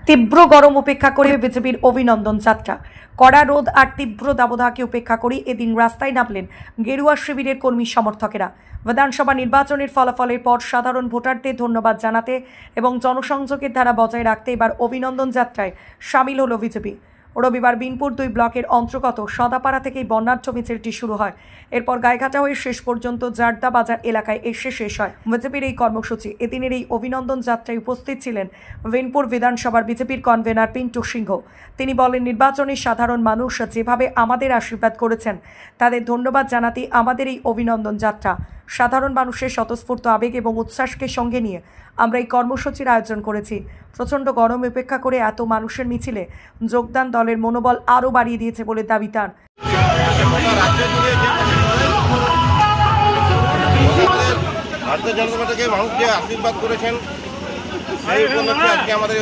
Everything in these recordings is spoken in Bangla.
তীব্র গরম উপেক্ষা করে বিজেপির অভিনন্দন যাত্রা। কড়া রোদ আর তীব্র দাবদাহকে উপেক্ষা করে এদিন রাস্তায় নামলেন গেরুয়া শিবিরের কর্মী সমর্থকেরা। বিধানসভা নির্বাচনের ফলাফলের পর সাধারণ ভোটারদের ধন্যবাদ জানাতে এবং জনসংযোগের ধারা বজায় রাখতে এবার অভিনন্দন যাত্রায় সামিল হলো বিজেপি। রবিবার বিনপুর 2 ব্লকের অন্তর্গত সদাপাড়া থেকেই বর্ণাঢ্য মিছিলটি শুরু হয়। এরপর গাইঘাটা হয়ে শেষ পর্যন্ত জারদা বাজার এলাকায় এসে শেষ হয় বিজেপির এই কর্মসূচি। এদিনের এই অভিনন্দন যাত্রায় উপস্থিত ছিলেন বিনপুর বিধানসভার বিজেপির কনভেনার পিন্টু সিংহ। তিনি বলেন, নির্বাচনে সাধারণ মানুষ যেভাবে আমাদের আশীর্বাদ করেছেন তাদের ধন্যবাদ জানাতেই আমাদের এই অভিনন্দন যাত্রা। সাধারণ মানুষের স্বতঃস্ফূর্ত আবেগ এবং উচ্ছ্বাসকে সঙ্গে নিয়ে আমরা এই কর্মসূচির আয়োজন করেছি। প্রচণ্ড গরম উপেক্ষা করে এত মানুষের মিছিলে যোগদান দলের মনোবল আরও বাড়িয়ে দিয়েছে বলে দাবি তার। ভারতীয় জনতা পার্টিকে মানুষ যে আশীর্বাদ করেছেন সেই উপলক্ষে আজকে আমাদের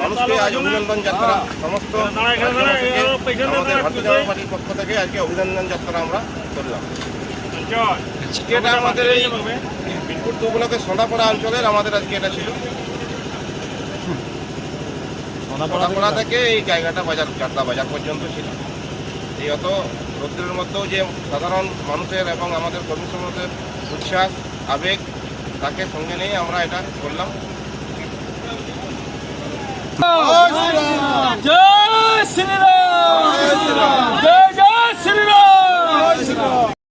মানুষকে আজ অভিনন্দন যাত্রা সমস্ত আমাদের ভারতীয় জনতা পার্টির পক্ষ থেকে আজকে অভিনন্দন যাত্রা আমরা করলাম। এটা আমাদের এই বিনপুর 2 ব্লকের সদাপাড়া অঞ্চলের আমাদের আজকে এটা ছিল। সদাপাড়া থেকে এই জায়গাটা বাজার জারদা বাজার পর্যন্ত ছিল। এই অত রোদ্রের মধ্যেও যে সাধারণ মানুষের এবং আমাদের কর্মী সমাজের উচ্ছ্বাস আবেগ তাকে সঙ্গে নিয়ে আমরা এটা করলাম। জয় শ্রীরাম।